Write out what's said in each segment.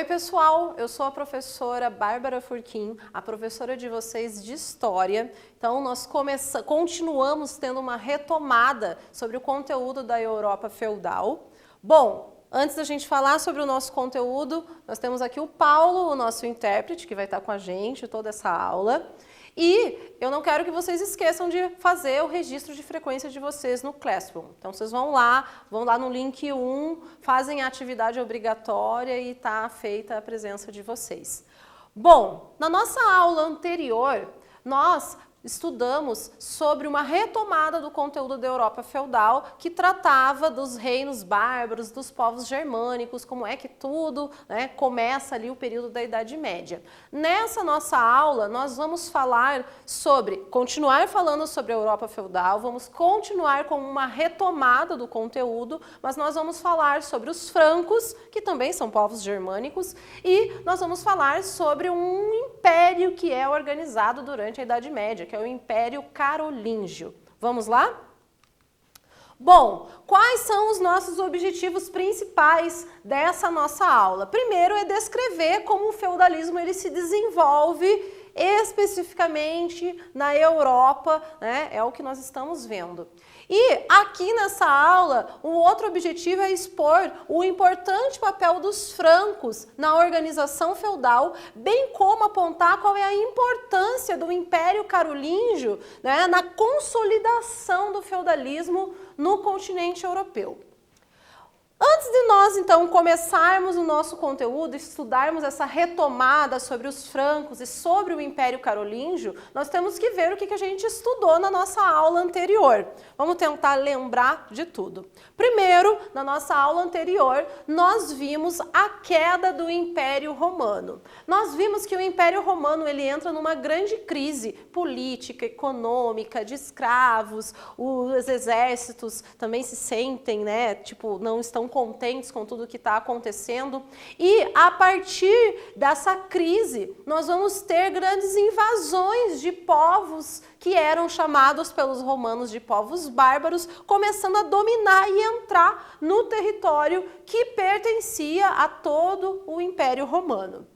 Oi pessoal, eu sou a professora Bárbara Furquim, a professora de vocês de História. Então nós continuamos tendo uma retomada sobre o conteúdo da Europa feudal. Bom, antes da gente falar sobre o nosso conteúdo, nós temos aqui o Paulo, o nosso intérprete, que vai estar com a gente toda essa aula. E eu não quero que vocês esqueçam de fazer o registro de frequência de vocês no Classroom. Então vocês vão lá no link 1, fazem a atividade obrigatória e está feita a presença de vocês. Bom, na nossa aula anterior, nós estudamos sobre uma retomada do conteúdo da Europa feudal que tratava dos reinos bárbaros, dos povos germânicos, como é que tudo, né, começa ali o período da Idade Média. Nessa nossa aula, nós vamos continuar falando sobre a Europa feudal, vamos continuar com uma retomada do conteúdo, mas nós vamos falar sobre os francos, que também são povos germânicos, e nós vamos falar sobre um império que é organizado durante a Idade Média, que é o Império Carolíngio. Vamos lá? Bom, quais são os nossos objetivos principais dessa nossa aula? Primeiro é descrever como o feudalismo ele se desenvolve especificamente na Europa, né? É o que nós estamos vendo. E aqui nessa aula, o outro objetivo é expor o importante papel dos francos na organização feudal, bem como apontar qual é a importância do Império Carolíngio, né, na consolidação do feudalismo no continente europeu. Antes de nós, então, começarmos o nosso conteúdo, estudarmos essa retomada sobre os francos e sobre o Império Carolíngio, nós temos que ver o que a gente estudou na nossa aula anterior. Vamos tentar lembrar de tudo. Primeiro, na nossa aula anterior, nós vimos a queda do Império Romano. Nós vimos que o Império Romano ele entra numa grande crise política, econômica, de escravos, os exércitos também se sentem, né, tipo, não estão contentes com tudo que está acontecendo. E a partir dessa crise, nós vamos ter grandes invasões de povos que eram chamados pelos romanos de povos bárbaros, começando a dominar e entrar no território que pertencia a todo o Império Romano.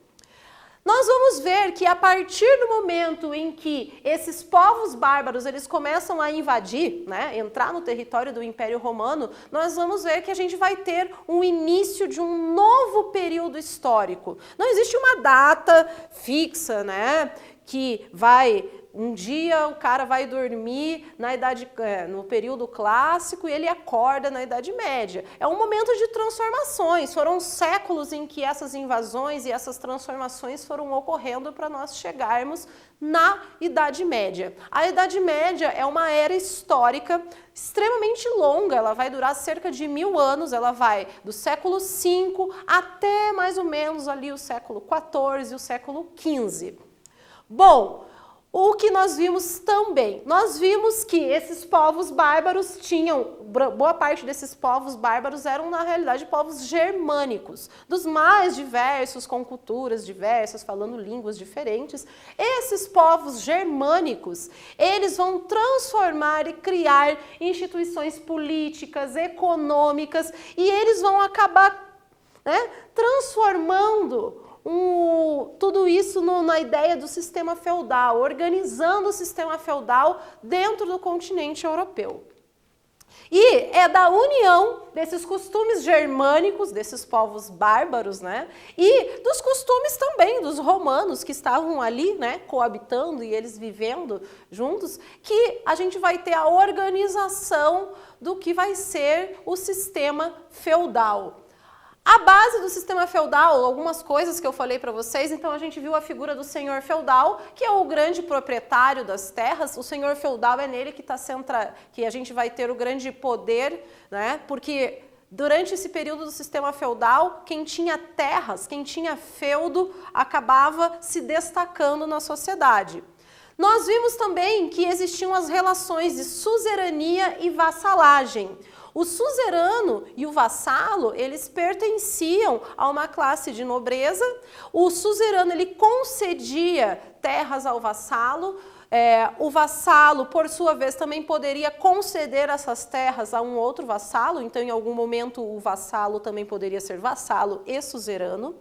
Nós vamos ver que a partir do momento em que esses povos bárbaros eles começam a invadir, né, entrar no território do Império Romano, nós vamos ver que a gente vai ter um início de um novo período histórico. Não existe uma data fixa, né, que um dia o cara vai dormir no período clássico e ele acorda na Idade Média. É um momento de transformações, foram séculos em que essas invasões e essas transformações foram ocorrendo para nós chegarmos na Idade Média. A Idade Média é uma era histórica extremamente longa, ela vai durar cerca de 1000 anos, ela vai do século V até mais ou menos ali o século XIV e o século XV. Bom, o que nós vimos também? Nós vimos que esses povos bárbaros boa parte desses povos bárbaros eram na realidade povos germânicos, dos mais diversos, com culturas diversas, falando línguas diferentes. Esses povos germânicos, eles vão transformar e criar instituições políticas, econômicas, e eles vão acabar, né, transformando tudo isso na ideia do sistema feudal, organizando o sistema feudal dentro do continente europeu. E é da união desses costumes germânicos, desses povos bárbaros, né, e dos costumes também dos romanos que estavam ali, né, coabitando e eles vivendo juntos, que a gente vai ter a organização do que vai ser o sistema feudal. A base do sistema feudal, algumas coisas que eu falei para vocês, então a gente viu a figura do senhor feudal, que é o grande proprietário das terras. O senhor feudal é nele que a gente vai ter o grande poder, né? Porque durante esse período do sistema feudal, quem tinha terras, quem tinha feudo, acabava se destacando na sociedade. Nós vimos também que existiam as relações de suzerania e vassalagem. O suzerano e o vassalo, eles pertenciam a uma classe de nobreza. O suzerano, ele concedia terras ao vassalo. O vassalo, por sua vez, também poderia conceder essas terras a um outro vassalo. Então, em algum momento, o vassalo também poderia ser vassalo e suzerano.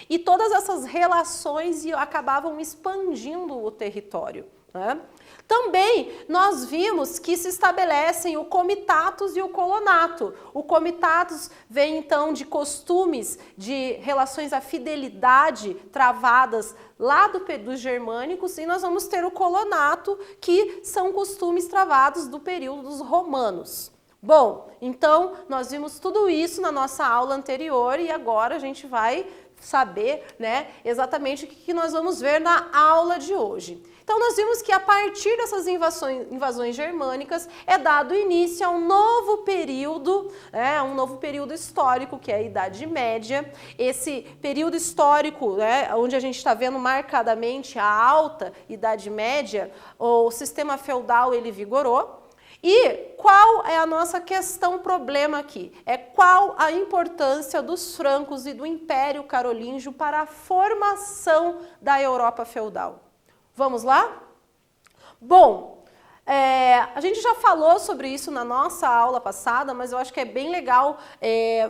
E todas essas relações acabavam expandindo o território, né? Também nós vimos que se estabelecem o comitatus e o colonato. O comitatus vem então de costumes, de relações à fidelidade travadas lá dos germânicos, e nós vamos ter o colonato, que são costumes travados do período dos romanos. Bom, então nós vimos tudo isso na nossa aula anterior e agora a gente vai saber, né, exatamente o que nós vamos ver na aula de hoje. Então nós vimos que a partir dessas invasões germânicas é dado início a um novo período histórico, que é a Idade Média. Esse período histórico, né, onde a gente está vendo marcadamente a alta Idade Média, o sistema feudal ele vigorou. E qual é a nossa questão, problema aqui? É qual a importância dos francos e do Império Carolíngio para a formação da Europa feudal? Vamos lá? Bom, a gente já falou sobre isso na nossa aula passada, mas eu acho que é bem legal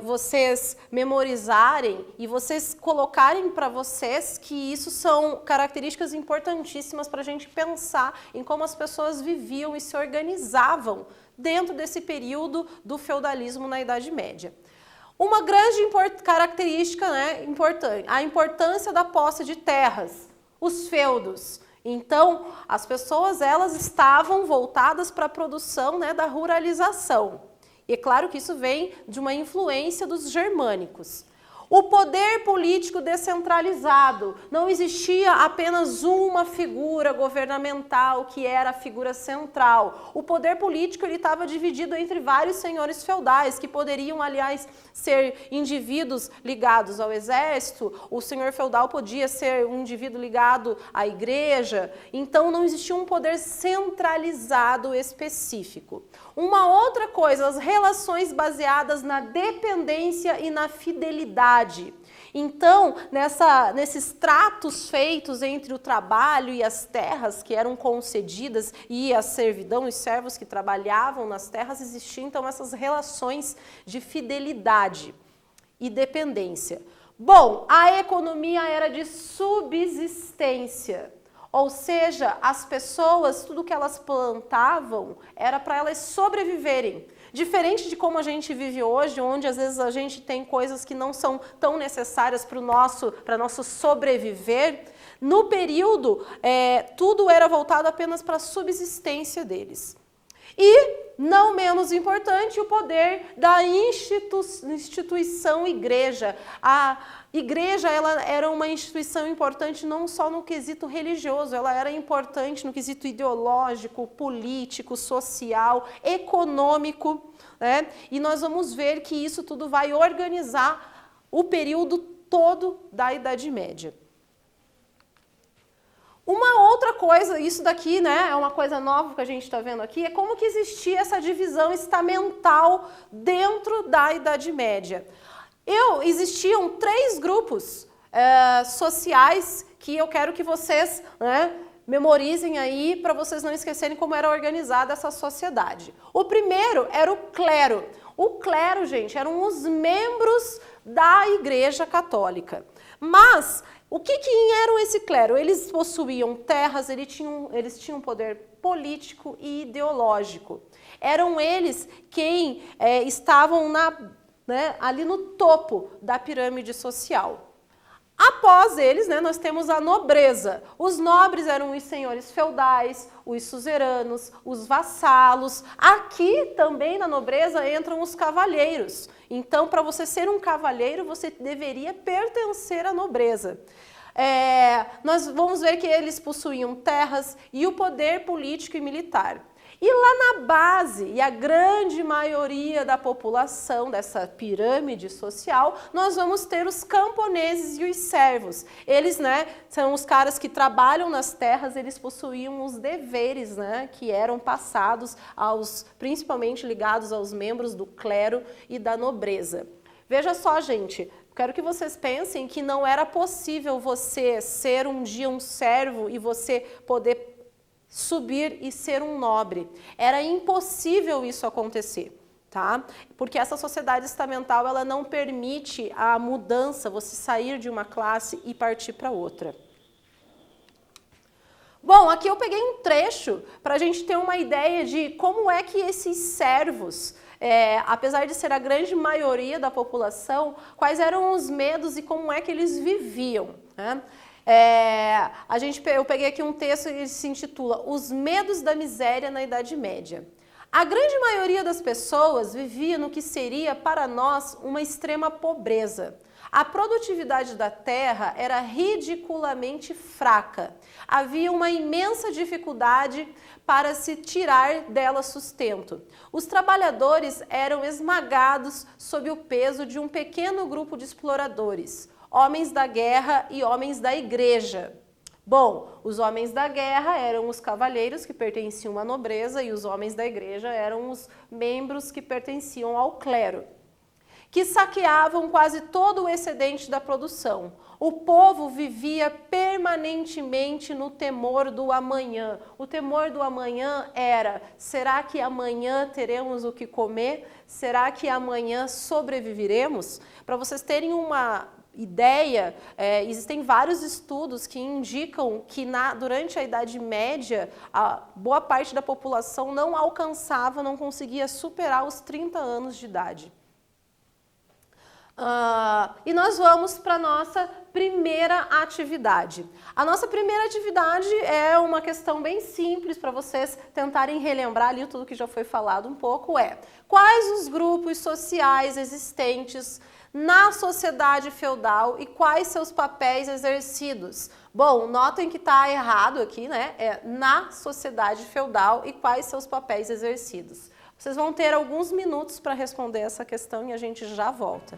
vocês memorizarem e vocês colocarem para vocês que isso são características importantíssimas para a gente pensar em como as pessoas viviam e se organizavam dentro desse período do feudalismo na Idade Média. Uma grande característica, né, importante, a importância da posse de terras, os feudos. Então, as pessoas elas estavam voltadas para a produção, né, da ruralização. E é claro que isso vem de uma influência dos germânicos. O poder político descentralizado. Não existia apenas uma figura governamental que era a figura central. O poder político ele estava dividido entre vários senhores feudais, que poderiam, aliás, ser indivíduos ligados ao exército. O senhor feudal podia ser um indivíduo ligado à igreja. Então, não existia um poder centralizado específico. Uma outra coisa, as relações baseadas na dependência e na fidelidade. Então, nesses tratos feitos entre o trabalho e as terras que eram concedidas e a servidão e servos que trabalhavam nas terras, existiam então essas relações de fidelidade e dependência. Bom, a economia era de subsistência. Ou seja, as pessoas, tudo que elas plantavam era para elas sobreviverem. Diferente de como a gente vive hoje, onde às vezes a gente tem coisas que não são tão necessárias para nosso sobreviver, no período tudo era voltado apenas para a subsistência deles. E, não menos importante, o poder da instituição igreja. A igreja ela era uma instituição importante não só no quesito religioso, ela era importante no quesito ideológico, político, social, econômico, né? E nós vamos ver que isso tudo vai organizar o período todo da Idade Média. Uma outra coisa, isso daqui, né, é uma coisa nova que a gente está vendo aqui, é como que existia essa divisão estamental dentro da Idade Média. Existiam 3 grupos sociais que eu quero que vocês, né, memorizem aí para vocês não esquecerem como era organizada essa sociedade. O primeiro era o clero. O clero, gente, eram os membros da Igreja Católica. Mas o que eram esse clero? Eles possuíam terras, eles tinham poder político e ideológico. Eram eles quem estavam ali no topo da pirâmide social. Após eles, né, nós temos a nobreza. Os nobres eram os senhores feudais, os suzeranos, os vassalos. Aqui também na nobreza entram os cavalheiros. Então, para você ser um cavalheiro, você deveria pertencer à nobreza. Nós vamos ver que eles possuíam terras e o poder político e militar. E lá na base, e a grande maioria da população dessa pirâmide social, nós vamos ter os camponeses e os servos. Eles, né, são os caras que trabalham nas terras, eles possuíam os deveres, né, que eram passados principalmente ligados aos membros do clero e da nobreza. Veja só, gente, quero que vocês pensem que não era possível você ser um dia um servo e você poder subir e ser um nobre. Era impossível isso acontecer. tá? Porque essa sociedade estamental, ela não permite a mudança, você sair de uma classe e partir para outra. Bom, aqui eu peguei um trecho para a gente ter uma ideia de como é que esses servos, apesar de ser a grande maioria da população, quais eram os medos e como é que eles viviam, né? Eu peguei aqui um texto que se intitula Os Medos da Miséria na Idade Média. A grande maioria das pessoas vivia no que seria para nós uma extrema pobreza. A produtividade da terra era ridiculamente fraca. Havia uma imensa dificuldade para se tirar dela sustento. Os trabalhadores eram esmagados sob o peso de um pequeno grupo de exploradores, homens da guerra e homens da igreja. Bom, os homens da guerra eram os cavaleiros que pertenciam à nobreza e os homens da igreja eram os membros que pertenciam ao clero, que saqueavam quase todo o excedente da produção. O povo vivia permanentemente no temor do amanhã. O temor do amanhã era: será que amanhã teremos o que comer? Será que amanhã sobreviveremos? Para vocês terem uma ideia, existem vários estudos que indicam que durante a Idade Média, a boa parte da população não alcançava, não conseguia superar os 30 anos de idade. E nós vamos para a nossa primeira atividade. A nossa primeira atividade é uma questão bem simples para vocês tentarem relembrar ali tudo que já foi falado um pouco, quais os grupos sociais existentes na sociedade feudal e quais seus papéis exercidos? Bom, notem que está errado aqui, né? Na sociedade feudal e quais seus papéis exercidos. Vocês vão ter alguns minutos para responder essa questão e a gente já volta.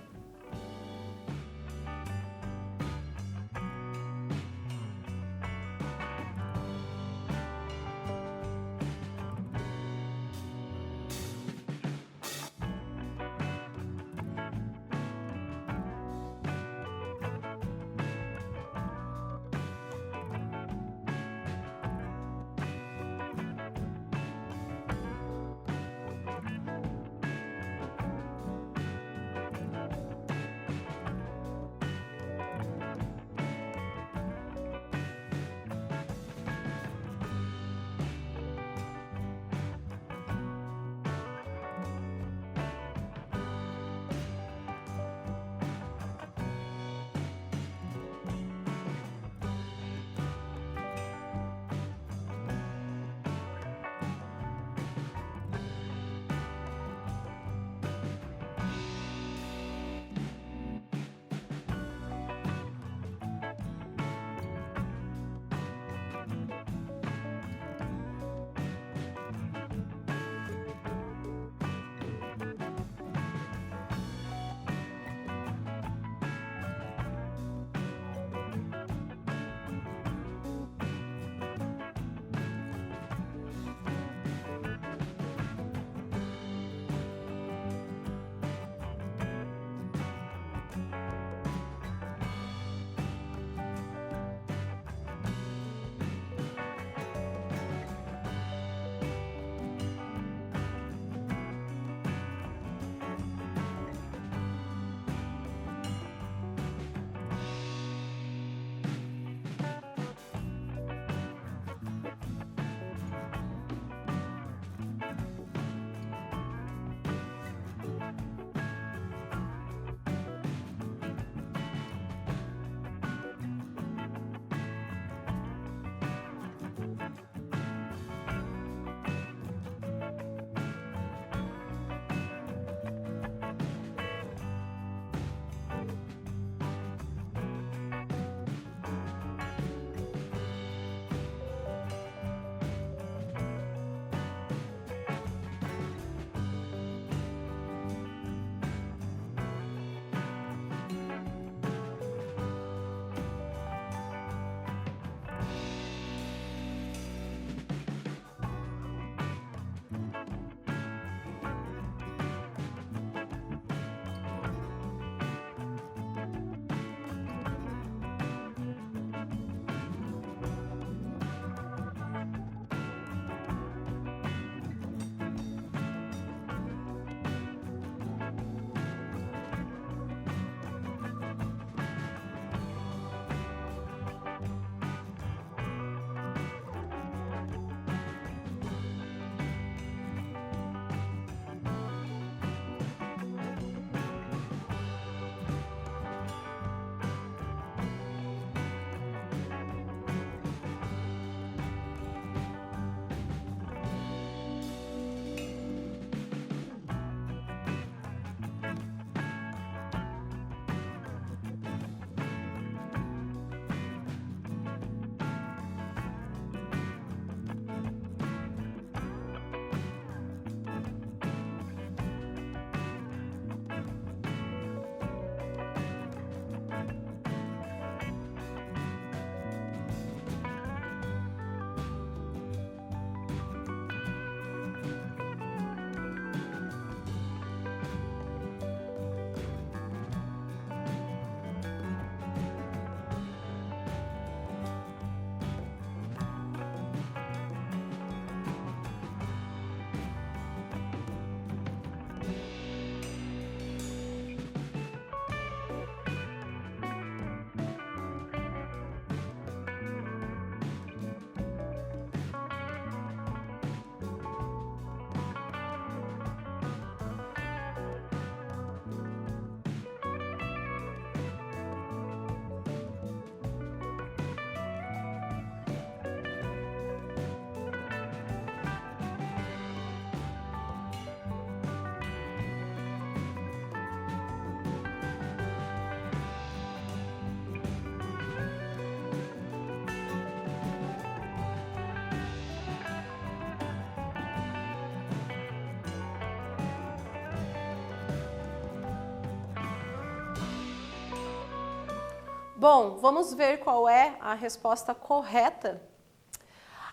Bom, vamos ver qual é a resposta correta.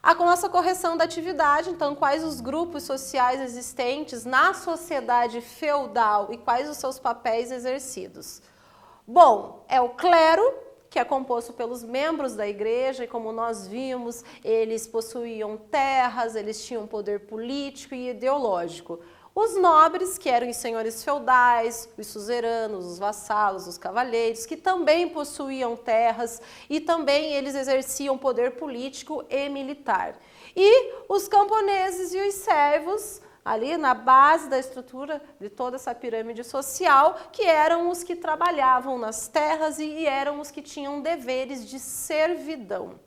A nossa correção da atividade, então, quais os grupos sociais existentes na sociedade feudal e quais os seus papéis exercidos? Bom, é o clero, que é composto pelos membros da igreja, e como nós vimos, eles possuíam terras, eles tinham poder político e ideológico. Os nobres, que eram os senhores feudais, os suzeranos, os vassalos, os cavalheiros, que também possuíam terras e também eles exerciam poder político e militar. E os camponeses e os servos, ali na base da estrutura de toda essa pirâmide social, que eram os que trabalhavam nas terras e eram os que tinham deveres de servidão.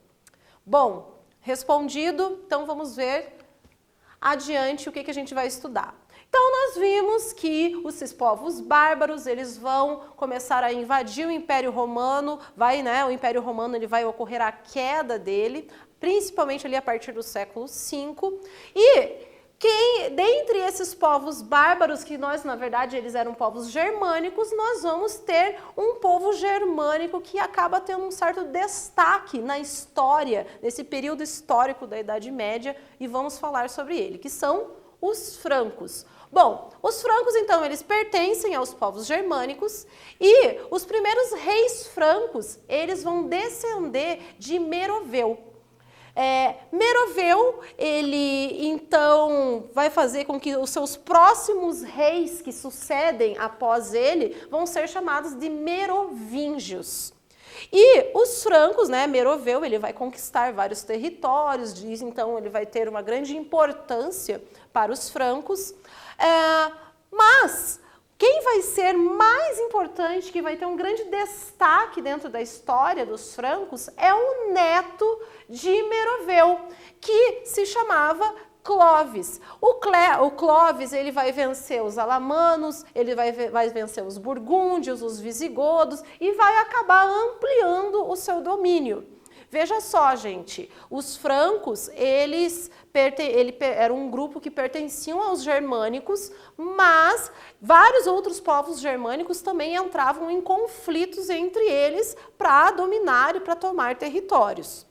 Bom, respondido, então vamos ver adiante o que a gente vai estudar. Então nós vimos que esses povos bárbaros, eles vão começar a invadir o Império Romano, o Império Romano ele vai ocorrer a queda dele, principalmente ali a partir do século V, e dentre esses povos bárbaros, que na verdade, eles eram povos germânicos, nós vamos ter um povo germânico que acaba tendo um certo destaque na história, nesse período histórico da Idade Média, e vamos falar sobre ele, que são os francos. Bom, os francos, então, eles pertencem aos povos germânicos e os primeiros reis francos, eles vão descender de Meroveu. Meroveu, ele, então, vai fazer com que os seus próximos reis que sucedem após ele vão ser chamados de merovingios. E os francos, Meroveu, ele vai conquistar vários territórios, então ele vai ter uma grande importância para os francos, mas quem vai ser mais importante, que vai ter um grande destaque dentro da história dos francos, é o neto de Meroveu, que se chamava Clovis. O Clovis, ele vai vencer os alamanos, ele vai vencer os burgúndios, os visigodos e vai acabar ampliando o seu domínio. Veja só, gente, os francos, eles eram um grupo que pertenciam aos germânicos, mas vários outros povos germânicos também entravam em conflitos entre eles para dominar e para tomar territórios.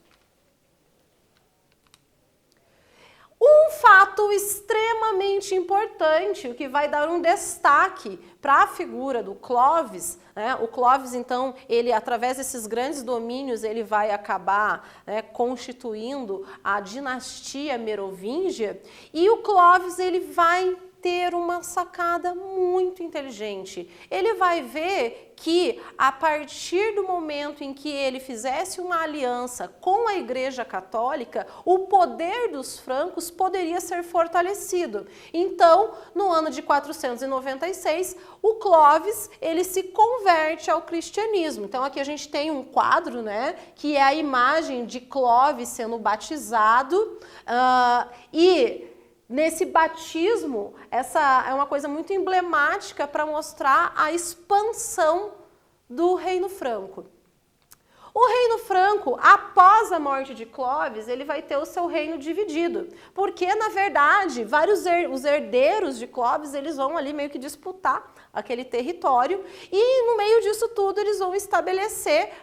Um fato extremamente importante, o que vai dar um destaque para a figura do Clovis, o Clovis, então, ele, através desses grandes domínios, ele vai acabar constituindo a dinastia merovingia, e o Clovis, ele vai ter uma sacada muito inteligente. Ele vai ver que, a partir do momento em que ele fizesse uma aliança com a Igreja Católica, o poder dos francos poderia ser fortalecido. Então, no ano de 496, o Clovis, ele se converte ao cristianismo. Então, aqui a gente tem um quadro, que é a imagem de Clovis sendo batizado, e nesse batismo, essa é uma coisa muito emblemática para mostrar a expansão do Reino Franco. O Reino Franco, após a morte de Clovis, ele vai ter o seu reino dividido, porque, na verdade, os herdeiros de Clovis, eles vão ali meio que disputar aquele território, e no meio disso tudo eles vão estabelecer,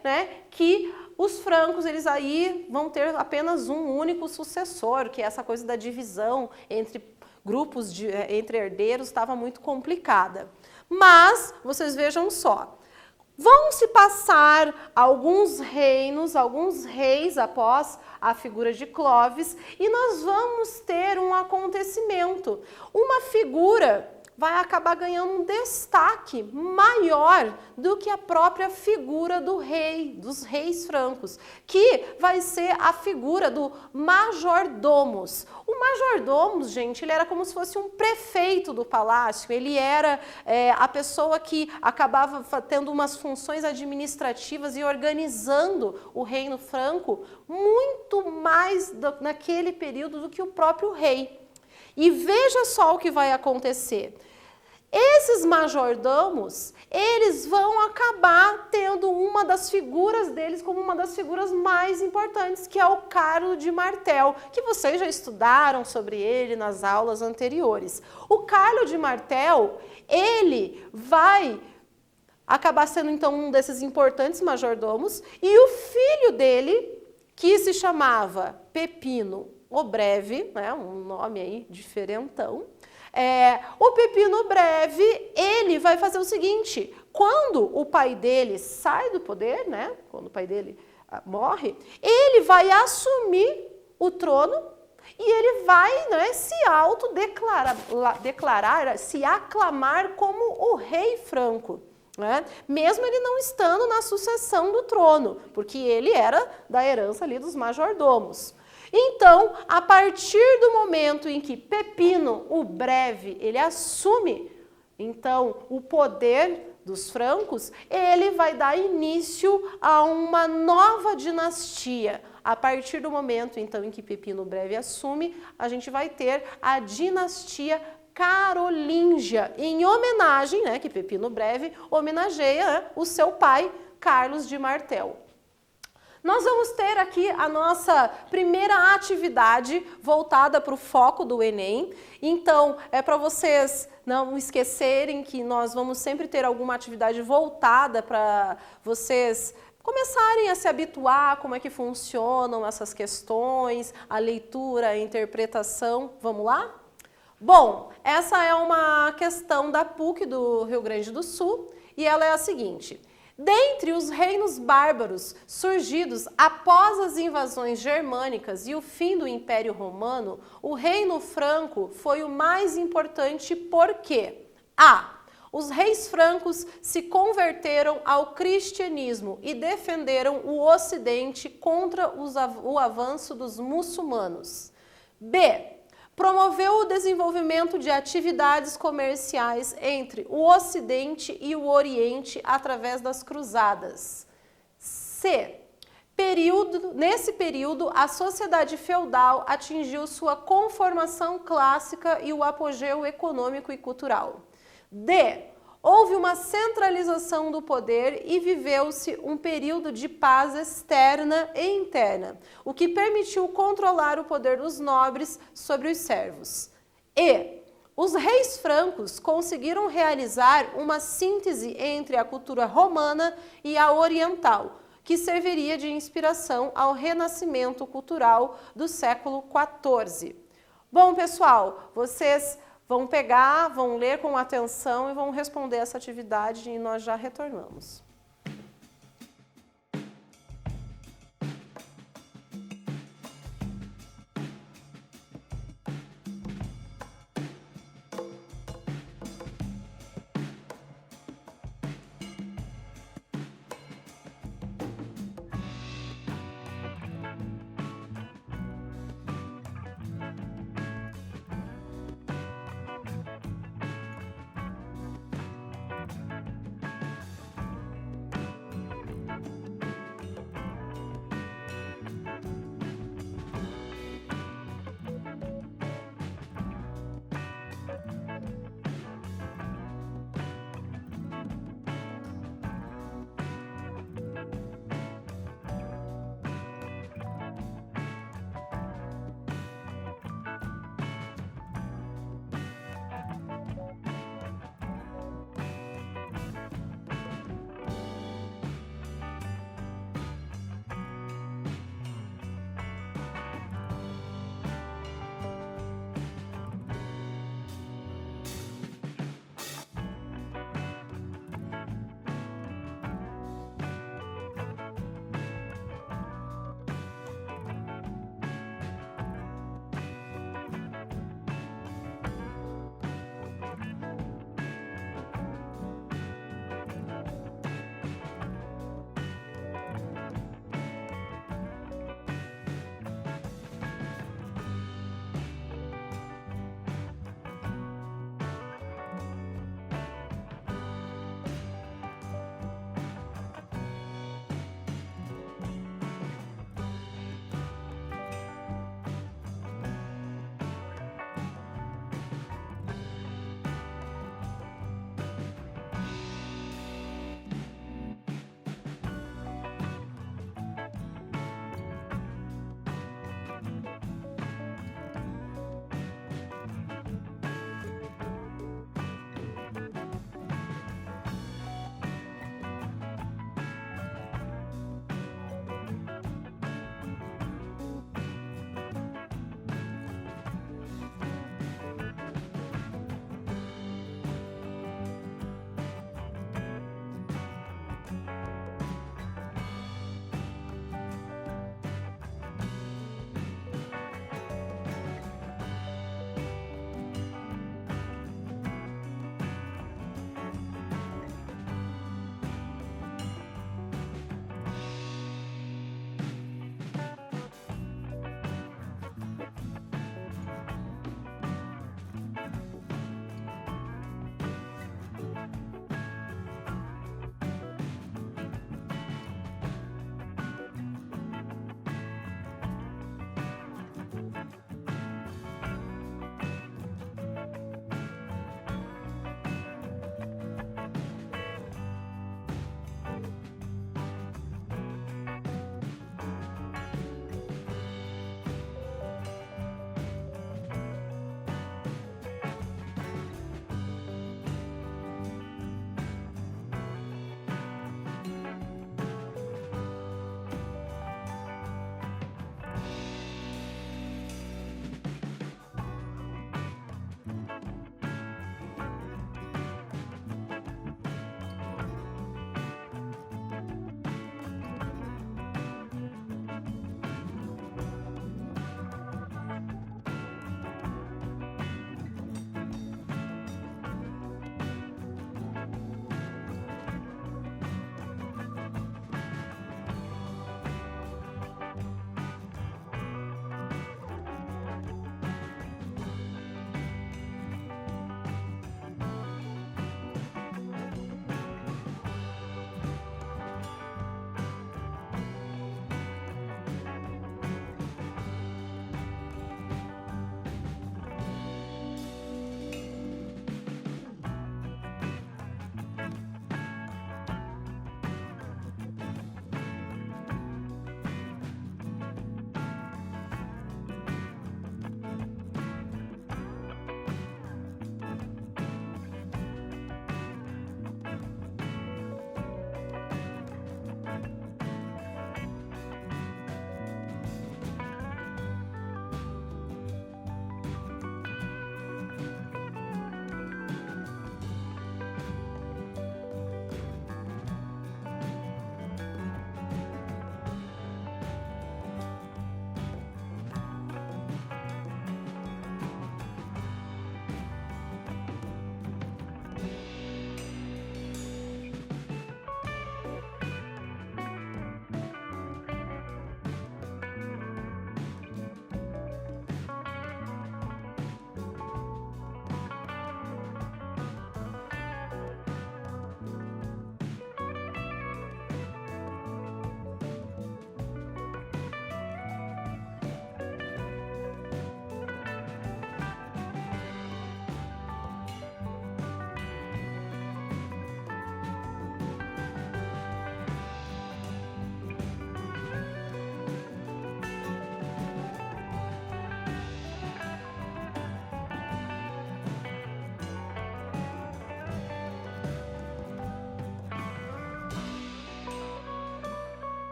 que os francos, eles aí vão ter apenas um único sucessor, que essa coisa da divisão entre grupos, entre herdeiros, estava muito complicada. Mas, vocês vejam só, vão se passar alguns reis após a figura de Clovis, e nós vamos ter um acontecimento, uma figura vai acabar ganhando um destaque maior do que a própria figura do rei, dos reis francos, que vai ser a figura do majordomos. O majordomos, gente, ele era como se fosse um prefeito do palácio, ele era a pessoa que acabava tendo umas funções administrativas e organizando o reino franco muito mais naquele período do que o próprio rei. E veja só o que vai acontecer. Esses majordomos, eles vão acabar tendo uma das figuras deles como uma das figuras mais importantes, que é o Carlo de Martel, que vocês já estudaram sobre ele nas aulas anteriores. O Carlo de Martel, ele vai acabar sendo então um desses importantes majordomos, e o filho dele, que se chamava Pepino o Breve, né, um nome aí diferentão, o Pepino Breve, ele vai fazer o seguinte, quando o pai dele sai do poder, né, quando o pai dele morre, ele vai assumir o trono e ele vai, né, se autodeclarar, se aclamar como o rei franco, né, mesmo ele não estando na sucessão do trono, porque ele era da herança ali dos majordomos. Então, a partir do momento em que Pepino o Breve, ele assume, então, o poder dos francos, ele vai dar início a uma nova dinastia. A partir do momento, então, em que Pepino o Breve assume, a gente vai ter a dinastia carolíngia, em homenagem, né, que Pepino o Breve homenageia, né, o seu pai, Carlos de Martel. Nós vamos ter aqui a nossa primeira atividade voltada para o foco do Enem. Então, é para vocês não esquecerem que nós vamos sempre ter alguma atividade voltada para vocês começarem a se habituar como é que funcionam essas questões, a leitura, a interpretação. Vamos lá? Bom, essa é uma questão da PUC do Rio Grande do Sul e ela é a seguinte: dentre os reinos bárbaros surgidos após as invasões germânicas e o fim do Império Romano, o reino franco foi o mais importante porque a. Os reis francos se converteram ao cristianismo e defenderam o Ocidente contra o avanço dos muçulmanos. B. Promoveu o desenvolvimento de atividades comerciais entre o Ocidente e o Oriente através das cruzadas. C. Nesse período, a sociedade feudal atingiu sua conformação clássica e o apogeu econômico e cultural. D. Houve uma centralização do poder e viveu-se um período de paz externa e interna, o que permitiu controlar o poder dos nobres sobre os servos. E. Os reis francos conseguiram realizar uma síntese entre a cultura romana e a oriental, que serviria de inspiração ao renascimento cultural do século XIV. Bom, pessoal, vocês vão pegar, vão ler com atenção e vão responder essa atividade e nós já retornamos.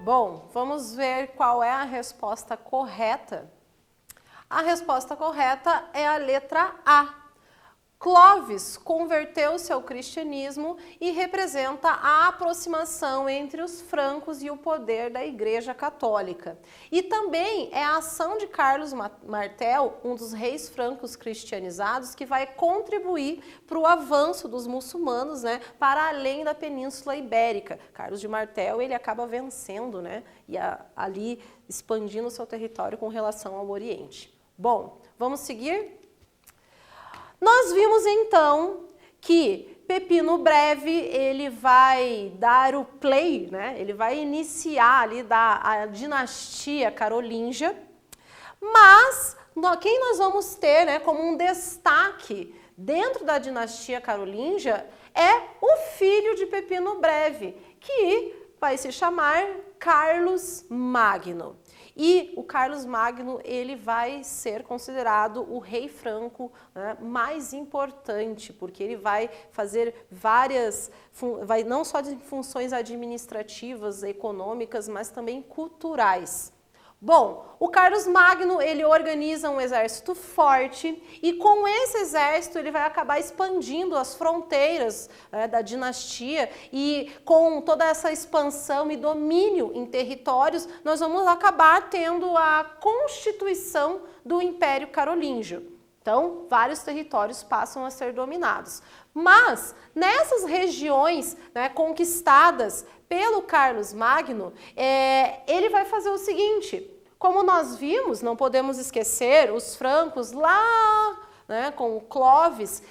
Bom, vamos ver qual é a resposta correta. A resposta correta é a letra A. Clovis converteu-se ao cristianismo e representa a aproximação entre os francos e o poder da Igreja Católica. E também é a ação de Carlos Martel, um dos reis francos cristianizados, que vai contribuir para o avanço dos muçulmanos, né, para além da Península Ibérica. Carlos de Martel, ele acaba vencendo, né, e ali expandindo o seu território com relação ao Oriente. Bom, vamos seguir? Nós vimos então que Pepino Breve, ele vai dar o play, né? Ele vai iniciar ali a dinastia carolíngia, mas quem nós vamos ter, né, como um destaque dentro da dinastia carolíngia é o filho de Pepino Breve, que vai se chamar Carlos Magno. E o Carlos Magno, ele vai ser considerado o rei franco, né, mais importante, porque ele vai fazer não só de funções administrativas, econômicas, mas também culturais. Bom, o Carlos Magno, ele organiza um exército forte e com esse exército ele vai acabar expandindo as fronteiras, né, da dinastia, e com toda essa expansão e domínio em territórios, nós vamos acabar tendo a constituição do Império Carolíngio. Então, vários territórios passam a ser dominados. Mas, nessas regiões, né, conquistadas pelo Carlos Magno, ele vai fazer o seguinte: como nós vimos, não podemos esquecer, os francos lá, né, com o Clovis,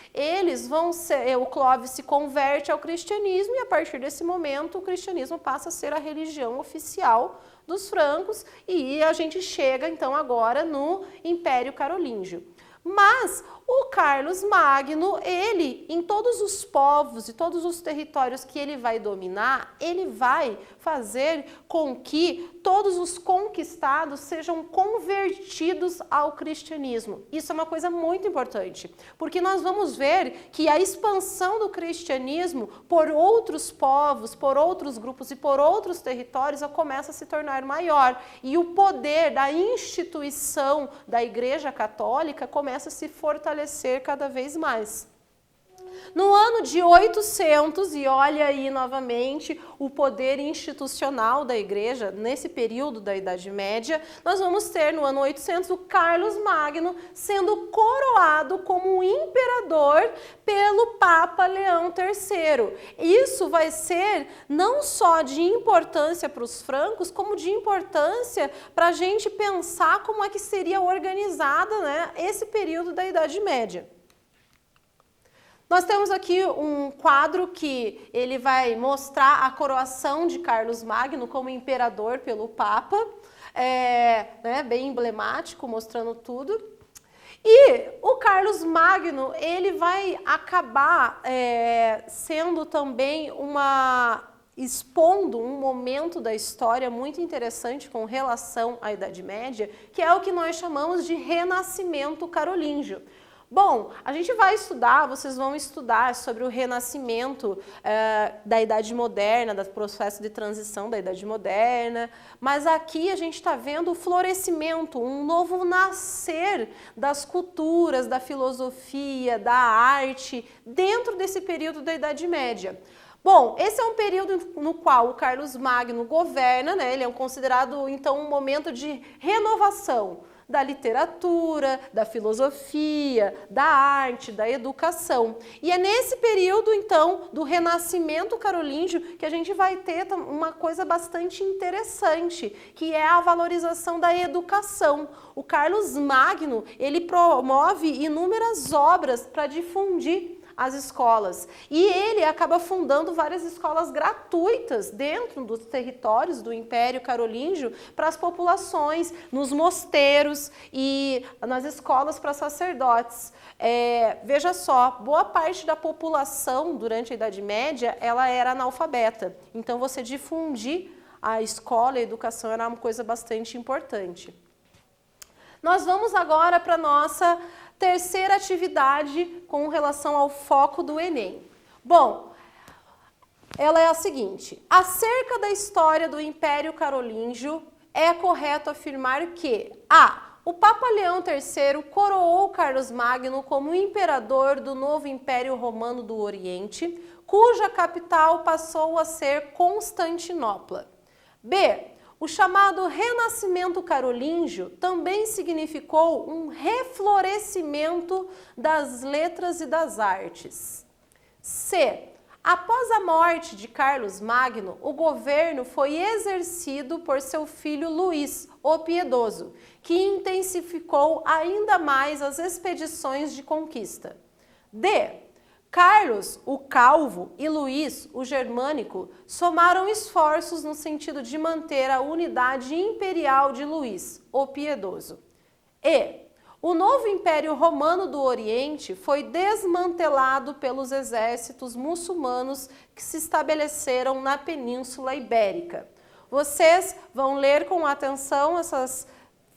o Clovis se converte ao cristianismo e a partir desse momento o cristianismo passa a ser a religião oficial dos francos e a gente chega então agora no Império Carolíngio. Mas o Carlos Magno, ele, em todos os povos e todos os territórios que ele vai dominar, ele vai fazer com que todos os conquistados sejam convertidos ao cristianismo. Isso é uma coisa muito importante, porque nós vamos ver que a expansão do cristianismo por outros povos, por outros grupos e por outros territórios começa a se tornar maior. E o poder da instituição da Igreja Católica começa a se fortalecer cada vez mais. No ano de 800, e olha aí novamente o poder institucional da Igreja, nesse período da Idade Média, nós vamos ter no ano 800 o Carlos Magno sendo coroado como imperador pelo Papa Leão III. Isso vai ser não só de importância para os francos, como de importância para a gente pensar como é que seria organizada, né, esse período da Idade Média. Nós temos aqui um quadro que ele vai mostrar a coroação de Carlos Magno como imperador pelo Papa, né, bem emblemático, mostrando tudo. E o Carlos Magno, ele vai acabar sendo também expondo um momento da história muito interessante com relação à Idade Média, que é o que nós chamamos de Renascimento Carolíngio. Bom, a gente vai estudar, vocês vão estudar sobre o renascimento da Idade Moderna, do processo de transição da Idade Moderna, mas aqui a gente está vendo o florescimento, um novo nascer das culturas, da filosofia, da arte, dentro desse período da Idade Média. Bom, esse é um período no qual o Carlos Magno governa, né? Ele é considerado, então, um momento de renovação da literatura, da filosofia, da arte, da educação. E é nesse período, então, do Renascimento Carolíngio que a gente vai ter uma coisa bastante interessante, que é a valorização da educação. O Carlos Magno, ele promove inúmeras obras para difundir as escolas. E ele acaba fundando várias escolas gratuitas dentro dos territórios do Império Carolíngio para as populações, nos mosteiros e nas escolas para sacerdotes. Veja só, boa parte da população durante a Idade Média ela era analfabeta. Então você difundir a escola e a educação era uma coisa bastante importante. Nós vamos agora para a nossa terceira atividade com relação ao foco do Enem. Bom, ela é a seguinte: acerca da história do Império Carolíngio, é correto afirmar que o Papa Leão III coroou Carlos Magno como imperador do novo Império Romano do Oriente, cuja capital passou a ser Constantinopla. B. O chamado Renascimento Carolíngio também significou um reflorescimento das letras e das artes. C. Após a morte de Carlos Magno, o governo foi exercido por seu filho Luís, o Piedoso, que intensificou ainda mais as expedições de conquista. D. Carlos, o Calvo, e Luís, o Germânico, somaram esforços no sentido de manter a unidade imperial de Luís, o Piedoso. E. O novo Império Romano do Oriente foi desmantelado pelos exércitos muçulmanos que se estabeleceram na Península Ibérica. Vocês vão ler com atenção essas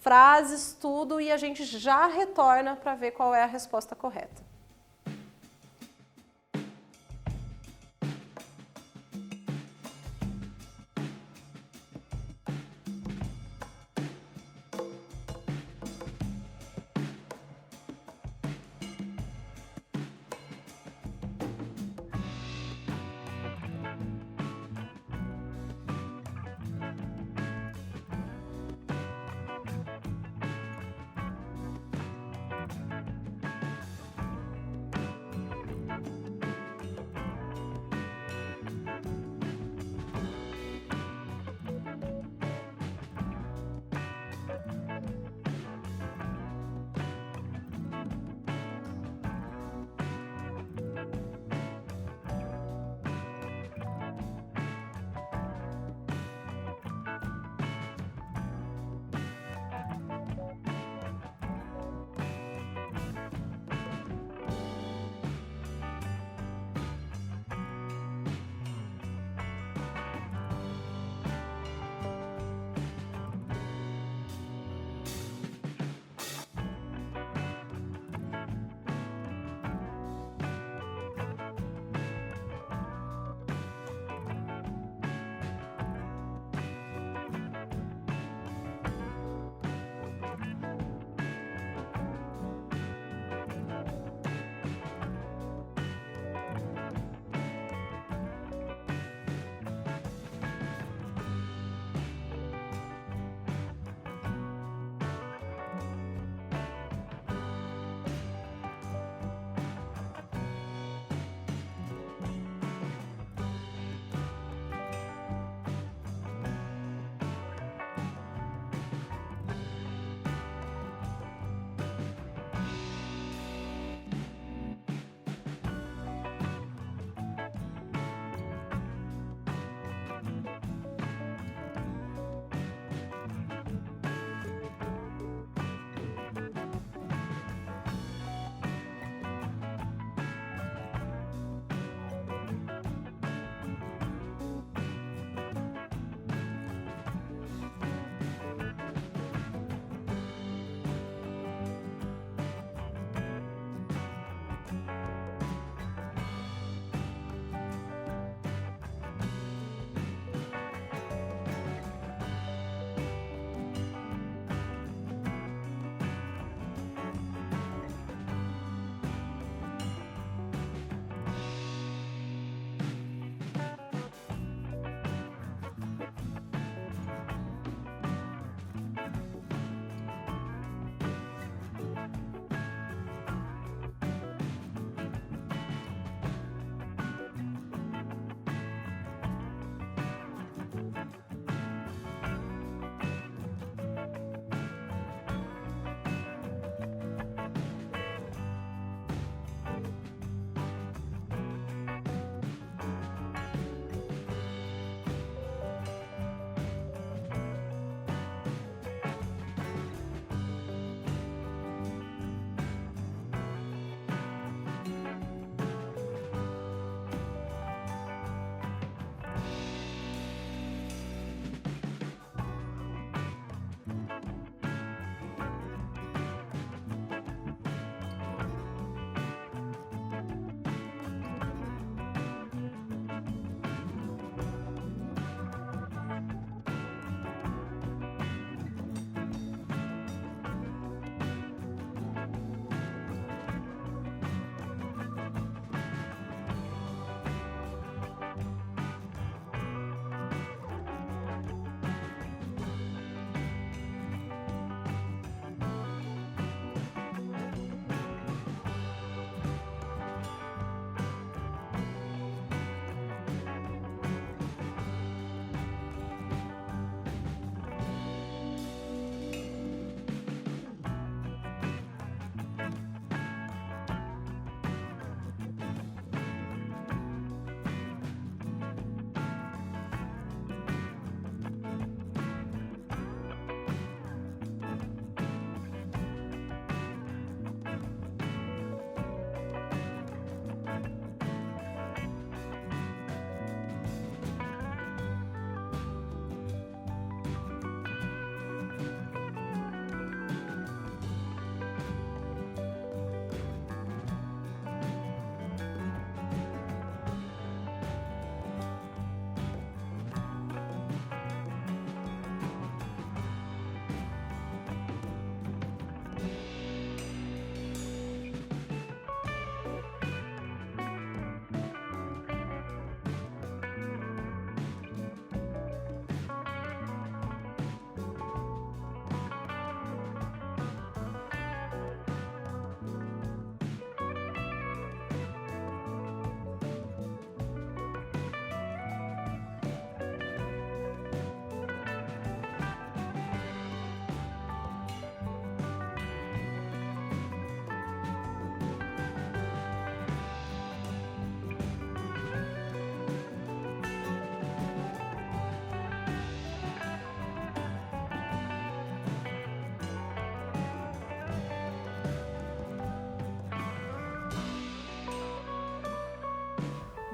frases, tudo, e a gente já retorna para ver qual é a resposta correta.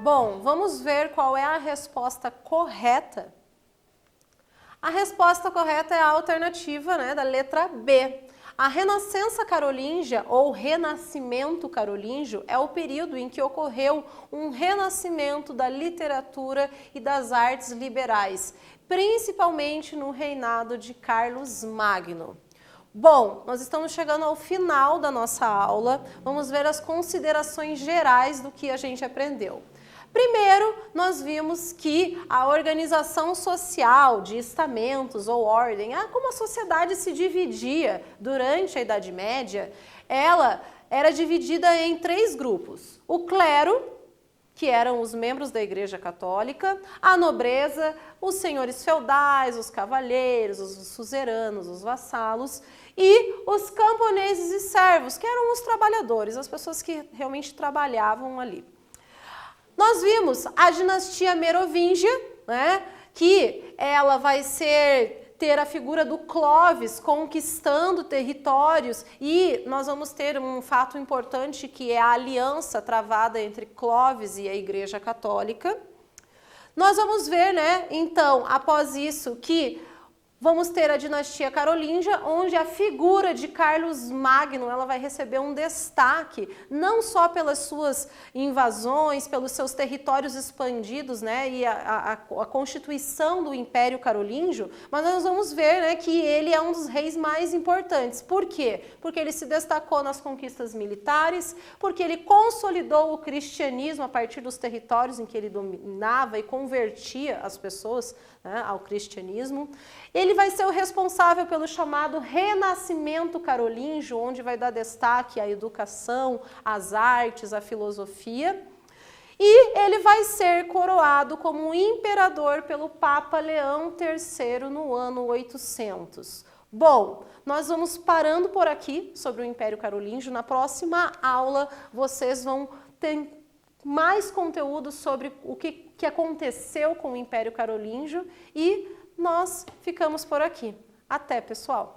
Bom, vamos ver qual é a resposta correta. A resposta correta é a alternativa, né, da letra B. A Renascença Carolíngia, ou Renascimento Carolíngio, é o período em que ocorreu um renascimento da literatura e das artes liberais, principalmente no reinado de Carlos Magno. Bom, nós estamos chegando ao final da nossa aula, vamos ver as considerações gerais do que a gente aprendeu. Primeiro, nós vimos que a organização social de estamentos ou ordem, como a sociedade se dividia durante a Idade Média, ela era dividida em 3 grupos. O clero, que eram os membros da Igreja Católica, a nobreza, os senhores feudais, os cavalheiros, os suzeranos, os vassalos, e os camponeses e servos, que eram os trabalhadores, as pessoas que realmente trabalhavam ali. Nós vimos a dinastia merovingia, né, que ela vai ter a figura do Clovis conquistando territórios, e nós vamos ter um fato importante que é a aliança travada entre Clovis e a Igreja Católica. Nós vamos ver, né, então, após isso, que vamos ter a dinastia carolíngia, onde a figura de Carlos Magno ela vai receber um destaque, não só pelas suas invasões, pelos seus territórios expandidos, né, e a constituição do Império Carolíngio, mas nós vamos ver, né, que ele é um dos reis mais importantes. Por quê? Porque ele se destacou nas conquistas militares, porque ele consolidou o cristianismo a partir dos territórios em que ele dominava e convertia as pessoas, né, ao cristianismo. Ele vai ser o responsável pelo chamado Renascimento Carolíngio, onde vai dar destaque à educação, às artes, à filosofia. E ele vai ser coroado como imperador pelo Papa Leão III no ano 800. Bom, nós vamos parando por aqui sobre o Império Carolíngio. Na próxima aula, vocês vão ter mais conteúdo sobre o que aconteceu com o Império Carolíngio e nós ficamos por aqui. Até, pessoal!